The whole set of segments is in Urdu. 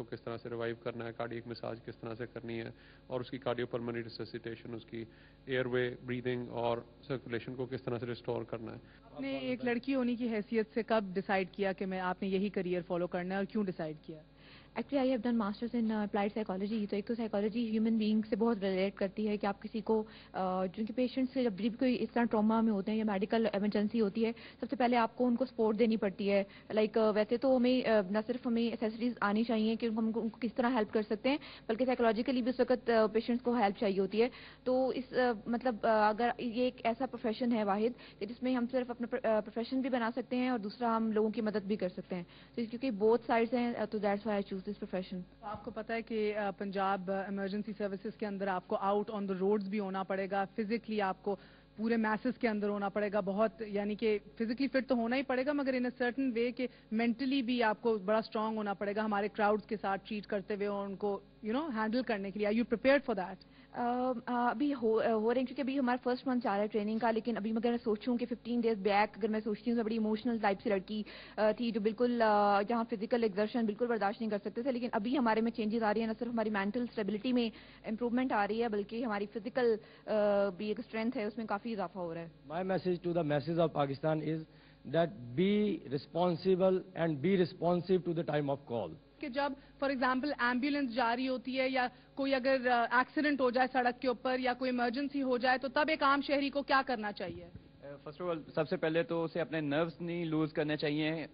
کو کس طرح سے ریوائیو کرنا ہے, کارڈیک مساج کس طرح سے کرنی ہے, اور اس کی کارڈیو پلمونری ریسسیٹیشن, اس کی ایئر وے بریدنگ اور سرکولیشن کو کس طرح سے ریسٹور کرنا ہے. آپ نے ایک لڑکی ہونے کی حیثیت سے کب ڈیسائیڈ کیا کہ آپ نے یہی کریئر فالو کرنا ہے, اور کیوں ڈیسائیڈ کیا؟ Actually I have done masters in applied psychology. تو ایک تو سائیکالوجی ہیومن بینگ سے بہت ریلیٹ کرتی ہے کہ آپ کسی کو چونکہ پیشنٹس سے جب بھی کوئی اس طرح ٹراما میں ہوتے ہیں یا میڈیکل ایمرجنسی ہوتی ہے, سب سے پہلے آپ کو ان کو سپورٹ دینی پڑتی ہے. لائک ویسے تو ہمیں نہ صرف ہمیں ایسیسریز آنی چاہیے کہ ہم ان کو کس طرح ہیلپ کر سکتے ہیں, بلکہ سائیکالوجیکلی بھی اس وقت پیشنٹس کو ہیلپ چاہیے ہوتی ہے. تو اس مطلب اگر یہ ایک ایسا پروفیشن ہے واحد کہ جس میں ہم صرف اپنا پروفیشن بھی بنا سکتے ہیں اور دوسرا ہم لوگوں کی مدد بھی کر سکتے ہیں. تو کیونکہ بہت سائڈس ہیں, تو that's why I choose this profession. آپ کو پتا ہے کہ پنجاب ایمرجنسی سروسز کے اندر آپ کو آؤٹ آن دا روڈز بھی ہونا پڑے گا, فزیکلی آپ کو پورے میسز کے اندر ہونا پڑے گا, بہت یعنی کہ فزیکلی فٹ تو ہونا ہی پڑے گا, مگر ان اے سرٹن وے کہ مینٹلی بھی آپ کو بڑا اسٹرانگ ہونا پڑے گا ہمارے کراؤڈز کے ساتھ ٹریٹ کرتے ہوئے اور ان کو ہینڈل کرنے کے لیے. Are you prepared for that? ابھی ہو رہے ہیں کیونکہ ابھی ہمارا فرسٹ منتھ چل رہا ہے ٹریننگ کا, لیکن ابھی اگر میں سوچوں کہ 15 days بیک اگر میں سوچتی ہوں تو بڑی ایموشنل ٹائپ سے لڑکی تھی جو بالکل جہاں فزیکل ایگزرشن بالکل برداشت نہیں کر سکتے تھے. لیکن ابھی ہمارے میں چینجز آ رہی ہیں, نہ صرف ہماری مینٹل اسٹیبلٹی میں امپروومنٹ آ رہی ہے بلکہ ہماری فزیکل بھی ایک اسٹرینتھ ہے اس میں کافی اضافہ ہو رہا ہے. My message to the masses of Pakistan is that be responsible and be responsive to the time of call. کہ جب فار ایگزامپل ایمبولینس جاری ہوتی ہے یا کوئی اگر ایکسیڈنٹ ہو جائے سڑک کے اوپر یا کوئی ایمرجنسی ہو جائے, تو تب ایک عام شہری کو کیا کرنا چاہیے؟ فرسٹ آف آل سب سے پہلے تو اسے اپنے نروس نہیں لوز کرنے چاہیے.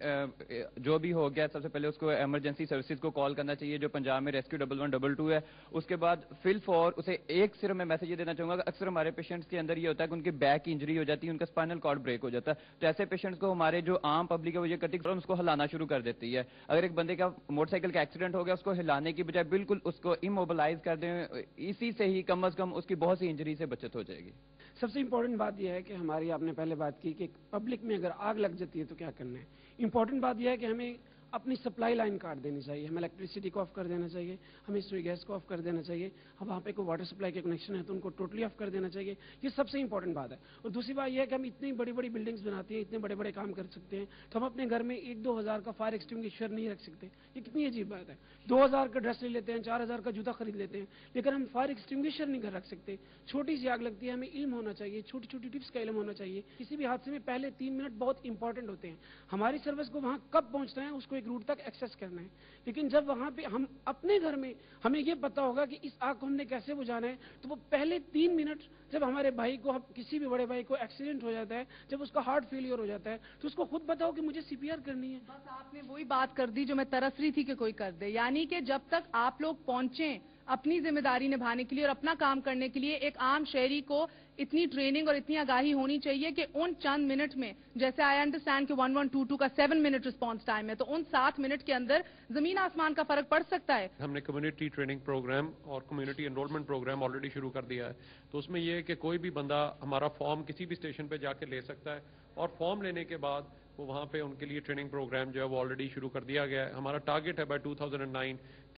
جو بھی ہو گیا سب سے پہلے اس کو ایمرجنسی سروسز کو کال کرنا چاہیے جو پنجاب میں ریسکیو 1122 ہے. اس کے بعد فل فور اسے ایک صرف میں میسج یہ دینا چاہوں گا کہ اکثر ہمارے پیشنٹس کے اندر یہ ہوتا ہے کہ ان کی بیک انجری ہو جاتی ہے, ان کا اسپائنل کارڈ بریک ہو جاتا ہے. تو ایسے پیشنٹس کو ہمارے جو عام پبلک ہے وہ یہ کرتی ہے اس کو ہلانا شروع کر دیتی ہے. اگر ایک بندے کا موٹر سائیکل کا ایکسیڈنٹ ہو گیا اس کو ہلانے کی بجائے بالکل اس کو اموبلائز کر دیں, اسی سے ہی کم از کم اس کی بہت سی انجری سے بچت ہو جائے گی. سب سے امپورٹنٹ بات یہ ہے کہ ہماری آپ نے پہلے بات کی کہ پبلک میں اگر آگ لگ جاتی ہے تو کیا کرنا ہے. امپورٹنٹ بات یہ ہے کہ ہمیں اپنی سپلائی لائن کاٹ دینی چاہیے, ہمیں الیکٹریسٹی کو آف کر دینا چاہیے, ہمیں سوئی گیس کو آف کر دینا چاہیے, وہاں پہ کوئی واٹر سپلائی کے کنیکشن ہے تو ان کو ٹوٹلی آف کر دینا چاہیے. یہ سب سے امپورٹنٹ بات ہے. اور دوسری بات یہ ہے کہ ہم اتنی بڑی بڑی بلڈنگز بناتے ہیں, اتنے بڑے بڑے کام کر سکتے ہیں, تو ہم اپنے گھر میں 1-2 ہزار کا فائر ایکسٹنگوشر نہیں رکھ سکتے. یہ کتنی عجیب بات ہے. 2000 کا ڈریس لے لیتے ہیں, 4000 کا جوتا خرید لیتے ہیں, لیکن ہم فائر ایکسٹنگوشر نہیں گھر رکھ سکتے. چھوٹی سی آگ لگتی ہے, ہمیں علم ہونا چاہیے, چھوٹی چھوٹی ٹپس کا علم ہونا چاہیے. کسی بھی حادثے میں پہلے 3 منٹ بہت امپورٹنٹ ہوتے ہیں. ہماری سروس کو وہاں کب پہنچنا ہے اس کو ایک روٹ تک ایکسیس کرنا ہے. لیکن جب وہاں پہ ہم اپنے گھر میں ہمیں یہ پتا ہوگا کہ اس آگ کو ہم نے کیسے بجھانا ہے, تو وہ پہلے 3 منٹ جب ہمارے بھائی کو, کسی بھی بڑے بھائی کو ایکسیڈنٹ ہو جاتا ہے, جب اس کا ہارٹ فیلئر ہو جاتا ہے, تو اس کو خود پتا ہو کہ مجھے CPR کرنی ہے. بس آپ نے وہی بات کر دی جو میں ترس رہی تھی کہ کوئی کر دے. یعنی کہ جب تک آپ لوگ پہنچیں اپنی ذمہ داری نبھانے کے لیے اور اپنا کام کرنے کے لیے, ایک عام شہری کو اتنی ٹریننگ اور اتنی آگاہی ہونی چاہیے کہ ان چند منٹ میں, جیسے آئی انڈرسٹینڈ کہ 1122 کا 7 منٹ رسپانس ٹائم ہے, تو ان 7 منٹ کے اندر زمین آسمان کا فرق پڑ سکتا ہے. ہم نے کمیونٹی ٹریننگ پروگرام اور کمیونٹی انرولمنٹ پروگرام آلریڈی شروع کر دیا ہے. تو اس میں یہ ہے کہ کوئی بھی بندہ ہمارا فارم کسی بھی اسٹیشن پہ جا کے لے سکتا ہے, اور فارم لینے کے بعد وہ وہاں پہ ان کے لیے ٹریننگ پروگرام جو ہے وہ آلریڈی شروع کر دیا گیا ہے. ہمارا ٹارگٹ ہے بائی 2009